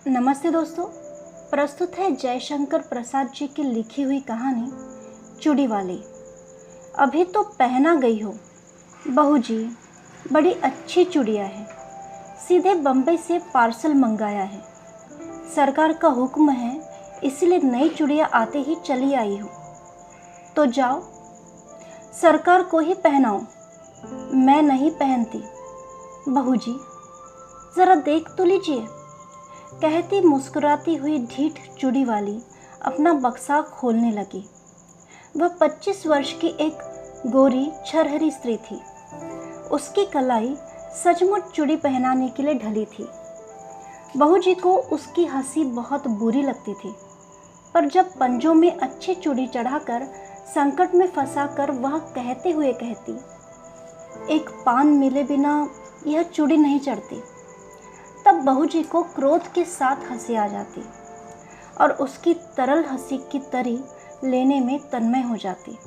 नमस्ते दोस्तों। प्रस्तुत है जयशंकर प्रसाद जी की लिखी हुई कहानी चूड़ी वाली। अभी तो पहना गई हो। बहू जी, बड़ी अच्छी चूड़िया है। सीधे बम्बई से पार्सल मंगाया है। सरकार का हुक्म है, इसलिए नई चूड़िया आते ही चली आई हो। तो जाओ, सरकार को ही पहनाओ, मैं नहीं पहनती। बहू जी, ज़रा देख तो लीजिए, कहती मुस्कुराती हुई ढीठ चूड़ी वाली अपना बक्सा खोलने लगी। वह 25 वर्ष की एक गोरी छरहरी स्त्री थी। उसकी कलाई सचमुच चूड़ी पहनाने के लिए ढली थी। बहू जी को उसकी हंसी बहुत बुरी लगती थी, पर जब पंजों में अच्छी चूड़ी चढ़ाकर संकट में फंसाकर वह कहते हुए कहती, एक पान मिले बिना यह चूड़ी नहीं चढ़ती, तब बहू जी को क्रोध के साथ हंसी आ जाती और उसकी तरल हंसी की तरी लेने में तन्मय हो जाती।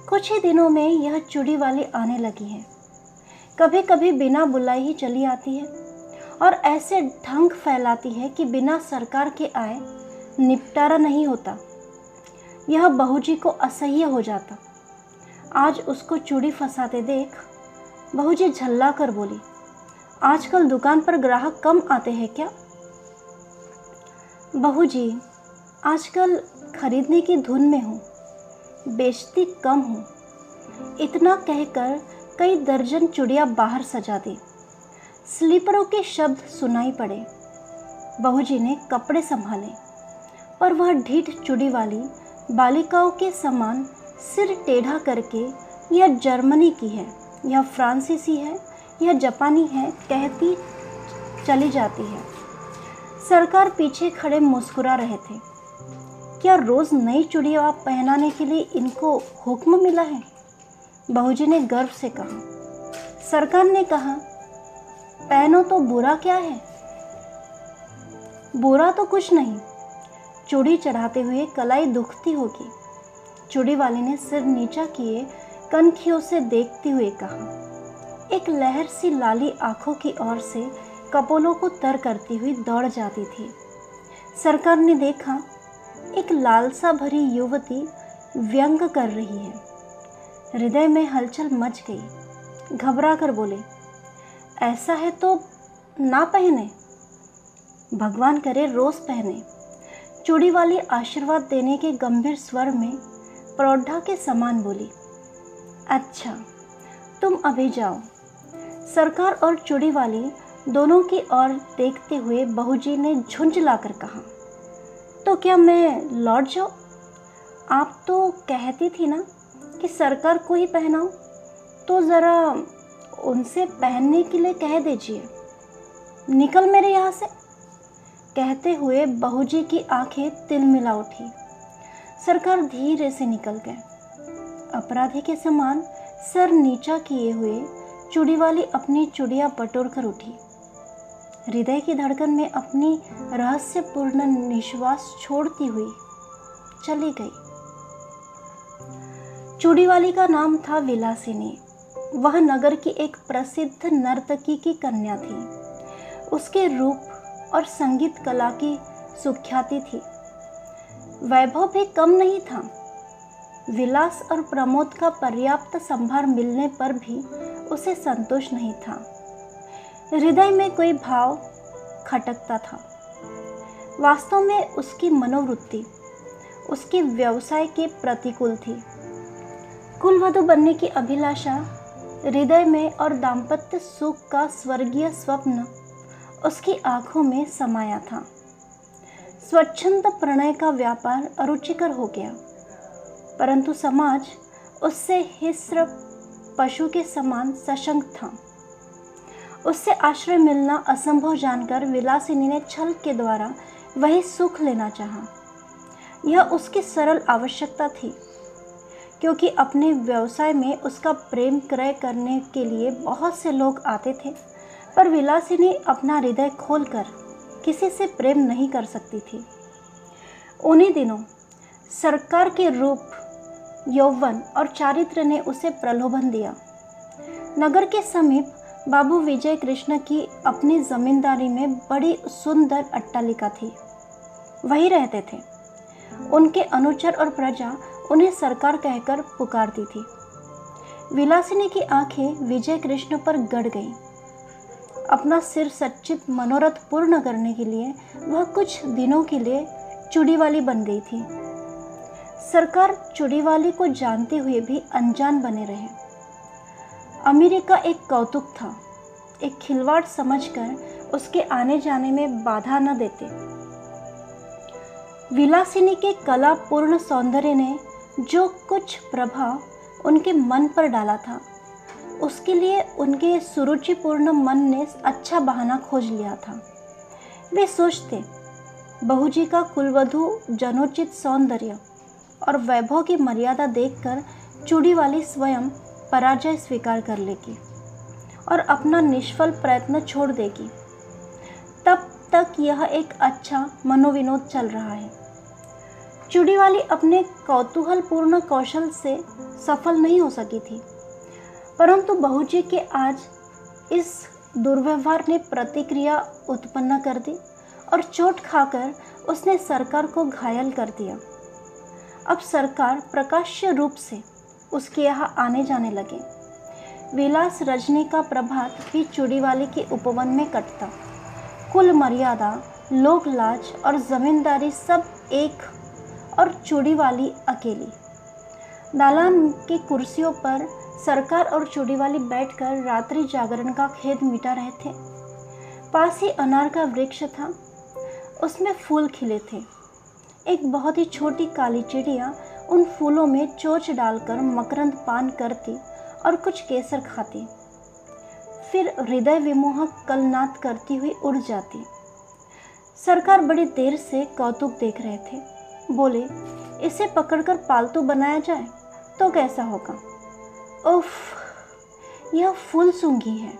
कुछ ही दिनों में यह चूड़ी वाली आने लगी है। कभी कभी बिना बुलाए ही चली आती है और ऐसे ढंग फैलाती है कि बिना सरकार के आए निपटारा नहीं होता। यह बहू जी को असह्य हो जाता। आज उसको चूड़ी फंसाते देख बहू जी झल्ला कर बोली, आजकल दुकान पर ग्राहक कम आते हैं क्या? बहू जी, आजकल खरीदने की धुन में हूँ, बेचती कम हूँ। इतना कहकर कई दर्जन चूड़ियाँ बाहर सजा दी। स्लीपरों के शब्द सुनाई पड़े। बहू जी ने कपड़े संभाले, पर वह ढीठ चूड़ी वाली बालिकाओं के समान सिर टेढ़ा करके यह जर्मनी की है, यह फ्रांसीसी है, यह जापानी है कहती चली जाती है। सरकार पीछे खड़े मुस्कुरा रहे थे। क्या रोज नई चूड़ियाँ पहनाने के लिए इनको हुक्म मिला है? बहू जी ने गर्व से कहा। सरकार ने कहा, पहनो तो बुरा क्या है? बुरा तो कुछ नहीं, चूड़ी चढ़ाते हुए कलाई दुखती होगी। चूड़ी वाली ने सिर नीचा किए कनखियों से देखते हुए कहा। एक लहर सी लाली आंखों की ओर से कपोलों को तर करती हुई दौड़ जाती थी। सरकार ने देखा, एक लालसा भरी युवती व्यंग कर रही है। हृदय में हलचल मच गई। घबरा कर बोले, ऐसा है तो ना पहने, भगवान करे रोज पहने। चूड़ी वाली आशीर्वाद देने के गंभीर स्वर में प्रौढ़ा के समान बोली, अच्छा तुम अभी जाओ। सरकार और चूड़ी वाली दोनों की ओर देखते हुए बहू जी ने झुंझलाकर कहा, तो क्या मैं लौट जाऊं? आप तो कहती थी ना कि सरकार को ही पहनाओ, तो ज़रा उनसे पहनने के लिए कह दीजिए। निकल मेरे यहाँ से। कहते हुए बहू जी की आंखें तिलमिला उठी। सरकार धीरे से निकल गए। अपराधी के समान सर नीचा किए हुए चूड़ी वाली अपनी चूड़ियाँ बटोर कर उठी। हृदय की धड़कन में अपनी रहस्यपूर्ण निश्वास छोड़ती हुई चली गई। चूड़ी वाली का नाम था विलासिनी। वह नगर की एक प्रसिद्ध नर्तकी की कन्या थी। उसके रूप और संगीत कला की सुख्याति थी। वैभव भी कम नहीं था। विलास और प्रमोद का पर्याप्त संभार मिलने पर भी उसे संतोष नहीं था। हृदय में कोई भाव खटकता था। वास्तव में उसकी मनोवृत्ति उसके व्यवसाय के प्रतिकूल थी। कुलवधू बनने की अभिलाषा हृदय में और दाम्पत्य सुख का स्वर्गीय स्वप्न उसकी आंखों में समाया था। स्वच्छंद प्रणय का व्यापार अरुचिकर हो गया, परंतु समाज उससे हिस्र पशु के समान सशंक था। उससे आश्रय मिलना असंभव जानकर विलासिनी ने छल के द्वारा वही सुख लेना चाहा। यह उसकी सरल आवश्यकता थी, क्योंकि अपने व्यवसाय में उसका प्रेम क्रय करने के लिए बहुत से लोग आते थे, पर विलासिनी अपना हृदय खोलकर किसी से प्रेम नहीं कर सकती थी। उन्हीं दिनों सरकार के रूप, यौवन और चारित्र ने उसे प्रलोभन दिया। नगर के समीप बाबू विजय कृष्ण की अपनी जमींदारी में बड़ी सुंदर अट्टालिका थी, वही रहते थे। उनके अनुचर और प्रजा उन्हें सरकार कहकर पुकारती थी। विलासिनी की आंखें विजय कृष्ण पर गड़ गईं। अपना सिर सच्चित मनोरथ पूर्ण करने के लिए वह कुछ दिनों के लिए चूड़ीवाली बन गई थी। सरकार चूड़ीवाली को जानते हुए भी अनजान बने रहे। अमीरी का एक कौतुक था, एक खिलवाड़ समझकर उसके आने जाने में बाधा न देते। विलासिनी के कलापूर्ण सौंदर्य ने जो कुछ प्रभाव उनके मन पर डाला था, उसके लिए उनके सुरुचिपूर्ण मन ने अच्छा बहाना खोज लिया था। वे सोचते, बहू जी का कुलवधू जनोचित सौंदर्य और वैभव की मर्यादा देखकर चूड़ीवाली स्वयं पराजय स्वीकार कर लेगी और अपना निष्फल प्रयत्न छोड़ देगी। तब तक यह एक अच्छा मनोविनोद चल रहा है। चूड़ीवाली अपने कौतूहलपूर्ण कौशल से सफल नहीं हो सकी थी, परंतु बहू जी के आज इस दुर्व्यवहार ने प्रतिक्रिया उत्पन्न कर दी और चोट खाकर उसने सरकार को घायल कर दिया। अब सरकार प्रकाश्य रूप से उसके यहाँ आने जाने लगे। विलास रजनी का प्रभात भी चूड़ीवाली के उपवन में कटता। कुल मर्यादा, लोक लाज और जमींदारी सब एक, और चूड़ीवाली अकेली। दालान की कुर्सियों पर सरकार और चूड़ीवाली बैठकर रात्रि जागरण का खेद मिटा रहे थे। पास ही अनार का वृक्ष था, उसमें फूल खिले थे। एक बहुत ही छोटी काली चिड़िया उन फूलों में चोंच डालकर मकरंद पान करती और कुछ केसर खाती, फिर हृदय विमोहक कलनाद करती हुई उड़ जाती। सरकार बड़ी देर से कौतुक देख रहे थे। बोले, इसे पकड़कर पालतू बनाया जाए तो कैसा होगा? उफ, यह फूल सूंघी है,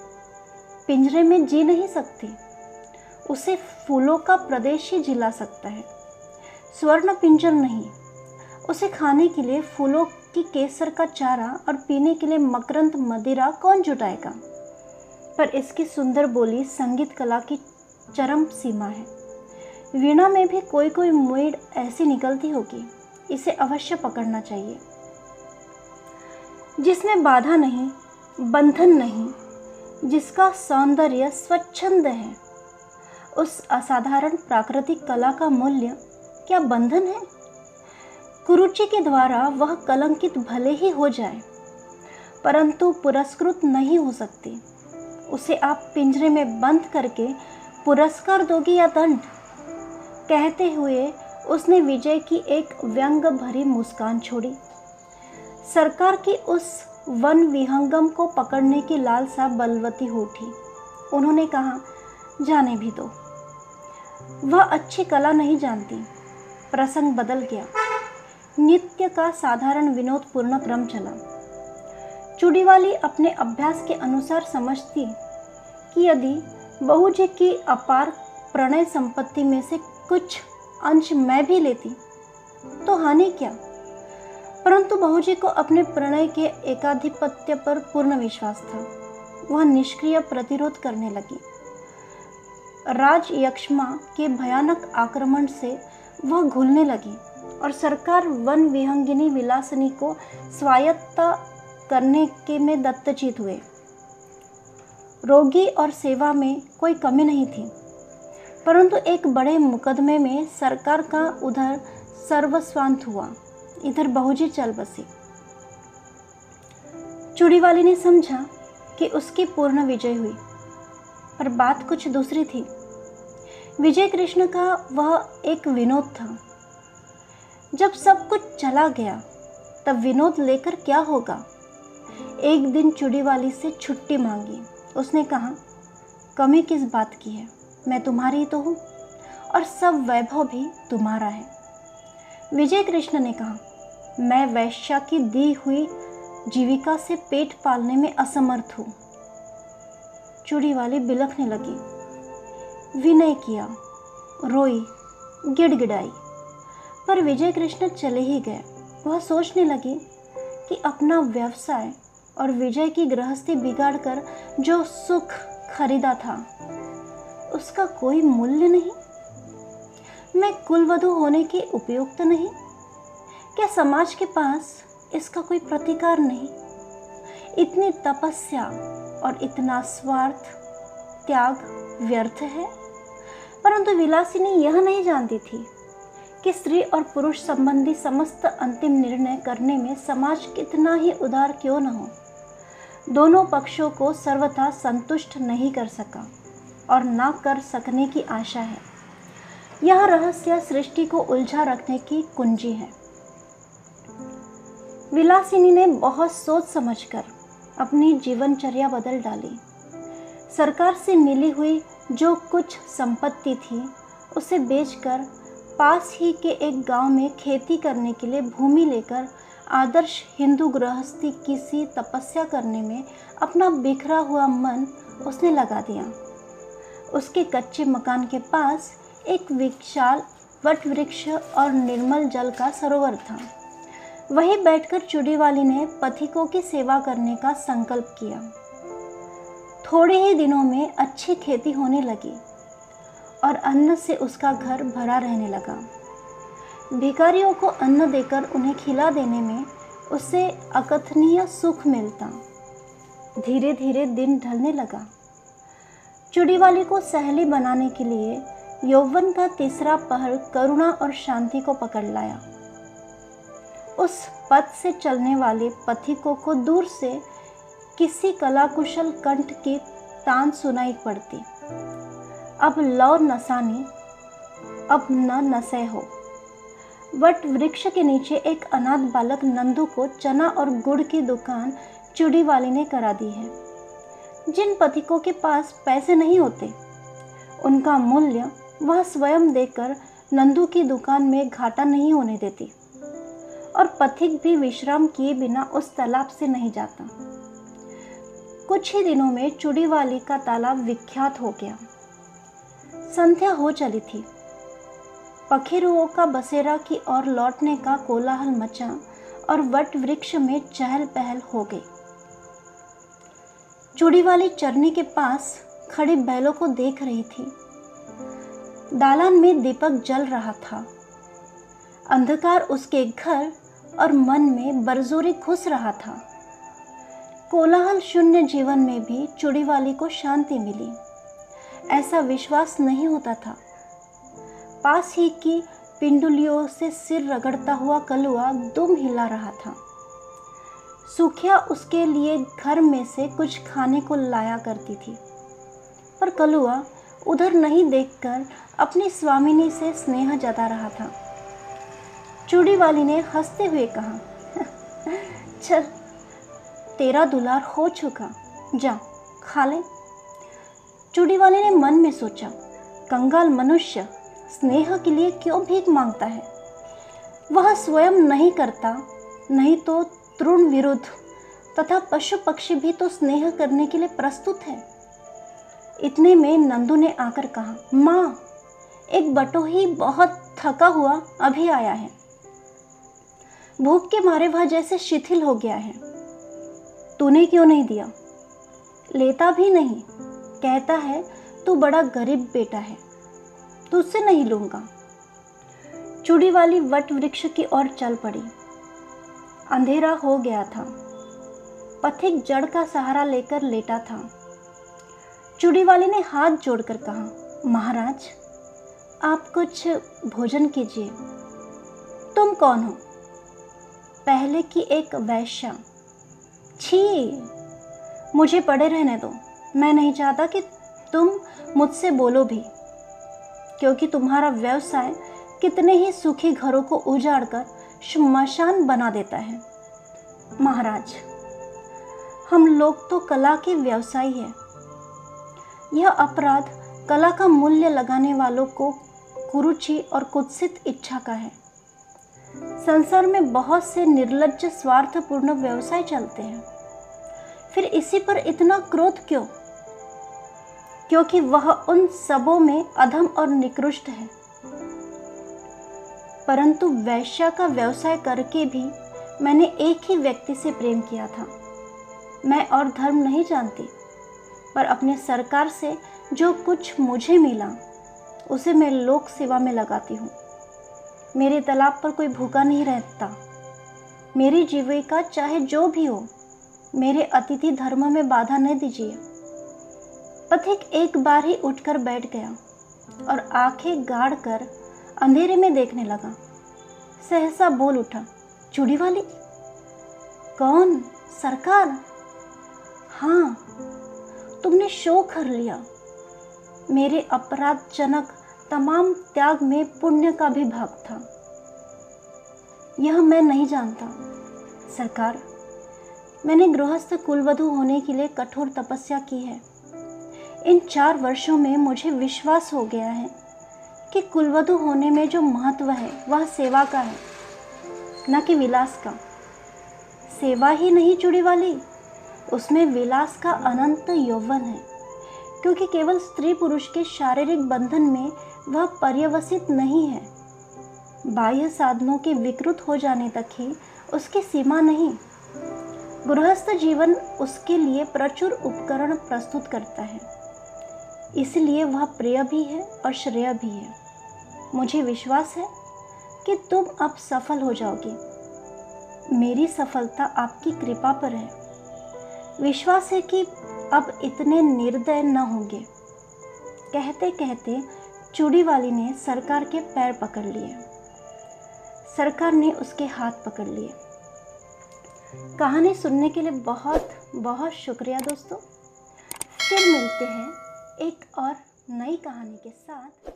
पिंजरे में जी नहीं सकती। उसे फूलों का प्रदेश ही जिला सकता है, स्वर्ण पिंजर नहीं। उसे खाने के लिए फूलों की केसर का चारा और पीने के लिए मकरंद मदिरा कौन जुटाएगा? पर इसकी सुंदर बोली संगीत कला की चरम सीमा है। वीणा में भी कोई कोई मोड़ ऐसी निकलती होगी। इसे अवश्य पकड़ना चाहिए, जिसमें बाधा नहीं, बंधन नहीं, जिसका सौंदर्य स्वच्छंद है। उस असाधारण प्राकृतिक कला का मूल्य क्या बंधन है? कुरुचि के द्वारा वह कलंकित भले ही हो जाए, परंतु पुरस्कृत नहीं हो सकती। उसे आप पिंजरे में बंद करके पुरस्कार दोगे या दंड? कहते हुए उसने विजय की एक व्यंग भरी मुस्कान छोड़ी। सरकार की उस वन विहंगम को पकड़ने की लालसा बलवती हो उठी। उन्होंने कहा, जाने भी दो, वह अच्छी कला नहीं जानती। प्रसंग बदल गया। नित्य का साधारण विनोदपूर्ण क्रम चला। चूड़ीवाली अपने अभ्यास के अनुसार समझती कि यदि बहू जी की अपार प्रणय संपत्ति में से कुछ अंश मैं भी लेती तो हानि क्या? परंतु बहू जी को अपने प्रणय के एकाधिपत्य पर पूर्ण विश्वास था। वह निष्क्रिय प्रतिरोध करने लगी। राज यक्ष्मा के भयानक आक्रमण से वह घुलने लगी और सरकार वन विहंगिनी विलासिनी को स्वायत्त करने के में दत्तचित हुए। रोगी और सेवा में कोई कमी नहीं थी, परंतु एक बड़े मुकदमे में सरकार का उधर सर्वस्वांत हुआ, इधर बहूजी चल बसी। चूड़ीवाली ने समझा कि उसकी पूर्ण विजय हुई, पर बात कुछ दूसरी थी। विजय कृष्ण का वह एक विनोद था। जब सब कुछ चला गया तब विनोद लेकर क्या होगा? एक दिन चूड़ीवाली से छुट्टी मांगी। उसने कहा, कमी किस बात की है? मैं तुम्हारी ही तो हूँ और सब वैभव भी तुम्हारा है। विजय कृष्ण ने कहा, मैं वैश्या की दी हुई जीविका से पेट पालने में असमर्थ हूँ। चूड़ीवाली बिलखने लगी, विनय किया, रोई, गिड़गिड़ाई, पर विजय कृष्ण चले ही गए। वह सोचने लगी कि अपना व्यवसाय और विजय की गृहस्थी बिगाड़कर जो सुख खरीदा था उसका कोई मूल्य नहीं? मैं कुलवधू होने की उपयुक्त नहीं? क्या समाज के पास इसका कोई प्रतिकार नहीं? इतनी तपस्या और इतना स्वार्थ त्याग व्यर्थ है। परंतु विलासिनी यह नहीं जानती थी कि स्त्री और पुरुष संबंधी समस्त अंतिम निर्णय करने में समाज कितना ही उदार क्यों न हो, दोनों पक्षों को सर्वथा संतुष्ट नहीं कर सका और ना कर सकने की आशा है। यह रहस्य सृष्टि को उलझा रखने की कुंजी है। विलासिनी ने बहुत सोच समझकर अपनी जीवनचर्या बदल डाली। सरकार से मिली हुई जो कुछ संपत्ति थी उसे बेचकर पास ही के एक गांव में खेती करने के लिए भूमि लेकर आदर्श हिंदू गृहस्थी की सी तपस्या करने में अपना बिखरा हुआ मन उसने लगा दिया। उसके कच्चे मकान के पास एक विशाल वट वृक्ष और निर्मल जल का सरोवर था। वहीं बैठकर चूड़ीवाली ने पथिकों की सेवा करने का संकल्प किया। थोड़े ही दिनों में अच्छी खेती होने लगी और अन्न से उसका घर भरा रहने लगा। भिखारियों को अन्न देकर उन्हें खिला देने में उसे अकथनीय सुख मिलता। धीरे धीरे दिन ढलने लगा। चूड़ीवाली को सहेली बनाने के लिए यौवन का तीसरा पहर करुणा और शांति को पकड़ लाया। उस पथ से चलने वाले पथिकों को दूर से किसी कलाकुशल कंठ की तान सुनाई पड़ती। अब लौ नसानी, अब न नशे हो। वट वृक्ष के नीचे एक अनाथ बालक नंदू को चना और गुड़ की दुकान चूड़ीवाली ने करा दी है। जिन पथिकों के पास पैसे नहीं होते उनका मूल्य वह स्वयं देकर नंदू की दुकान में घाटा नहीं होने देती और पथिक भी विश्राम किए बिना उस तालाब से नहीं जाता। कुछ ही दिनों में चूड़ीवाली का तालाब विख्यात हो गया। संध्या हो चली थी। पखेरुओं का बसेरा की ओर लौटने का कोलाहल मचा और वट वृक्ष में चहल पहल हो गई। चूड़ीवाली चरनी के पास खड़ी बैलों को देख रही थी। दालान में दीपक जल रहा था। अंधकार उसके घर और मन में बरजोरी घुस रहा था। कोलाहल शून्य जीवन में भी चूड़ीवाली को शांति मिली, ऐसा विश्वास नहीं होता था। पास ही की पिंडुलियों से सिर रगड़ता हुआ कलुआ दुम हिला रहा था। सुखिया उसके लिए घर में से कुछ खाने को लाया करती थी, पर कलुआ उधर नहीं देखकर अपनी स्वामिनी से स्नेह जता रहा था। चूड़ीवाली ने हंसते हुए कहा, चल तेरा दुलार हो चुका, जा खा ले। चूड़ीवाली ने मन में सोचा, कंगाल मनुष्य स्नेह के लिए क्यों भीख मांगता है? वह स्वयं नहीं करता, नहीं तो तृण विरुद्ध तथा पशु पक्षी भी तो स्नेह करने के लिए प्रस्तुत है। इतने में नंदू ने आकर कहा, माँ, एक बटोही बहुत थका हुआ अभी आया है। भूख के मारे वह जैसे शिथिल हो गया है। तूने क्यों नहीं दिया? लेता भी नहीं, कहता है तू बड़ा गरीब बेटा है, तुझसे नहीं लूंगा। चूड़ीवाली वट वृक्ष की ओर चल पड़ी। अंधेरा हो गया था। पथिक जड़ का सहारा लेकर लेटा था। चूड़ीवाली ने हाथ जोड़कर कहा, महाराज, आप कुछ भोजन कीजिए। तुम कौन हो? पहले की एक वैश्या। छी, मुझे पड़े रहने दो। मैं नहीं चाहता कि तुम मुझसे बोलो भी, क्योंकि तुम्हारा व्यवसाय कितने ही सुखी घरों को उजाड़कर श्मशान बना देता है। महाराज, हम लोग तो कला के व्यवसायी हैं। यह अपराध कला का मूल्य लगाने वालों को कुरुचि और कुत्सित इच्छा का है। संसार में बहुत से निर्लज्ज स्वार्थपूर्ण व्यवसाय चलते हैं, फिर इसी पर इतना क्रोध क्यों? क्योंकि वह उन सबों में अधम और निकृष्ट है। परंतु वैश्या का व्यवसाय करके भी मैंने एक ही व्यक्ति से प्रेम किया था। मैं और धर्म नहीं जानती, पर अपने सरकार से जो कुछ मुझे मिला उसे मैं लोक सेवा में लगाती हूँ। मेरे तालाब पर कोई भूखा नहीं रहता। मेरी जीविका चाहे जो भी हो, मेरे अतिथि धर्म में बाधा न दीजिए। पथिक एक बार ही उठकर बैठ गया और आंखें गाड़ कर अंधेरे में देखने लगा। सहसा बोल उठा, चूड़ी वाली? कौन? सरकार? हाँ, तुमने शोक कर लिया। मेरे अपराधजनक तमाम त्याग में पुण्य का भी भाग था। यह मैं नहीं जानता सरकार। मैंने गृहस्थ कुलवधू होने के लिए कठोर तपस्या की है। इन 4 वर्षों में मुझे विश्वास हो गया है कि कुलवधू होने में जो महत्व है वह सेवा का है, न कि विलास का। सेवा ही नहीं चूड़ी वाली, उसमें विलास का अनंत यौवन है, क्योंकि केवल स्त्री पुरुष के शारीरिक बंधन में वह पर्यवसित नहीं है। बाह्य साधनों के विकृत हो जाने तक ही उसकी सीमा नहीं। गृहस्थ जीवन उसके लिए प्रचुर उपकरण प्रस्तुत करता है, इसलिए वह प्रिय भी है और श्रेय भी है। मुझे विश्वास है कि तुम अब सफल हो जाओगे। मेरी सफलता आपकी कृपा पर है। विश्वास है कि अब इतने निर्दय न होंगे। कहते कहते चूड़ी वाली ने सरकार के पैर पकड़ लिए। सरकार ने उसके हाथ पकड़ लिए। कहानी सुनने के लिए बहुत बहुत शुक्रिया दोस्तों। फिर मिलते हैं एक और नई कहानी के साथ।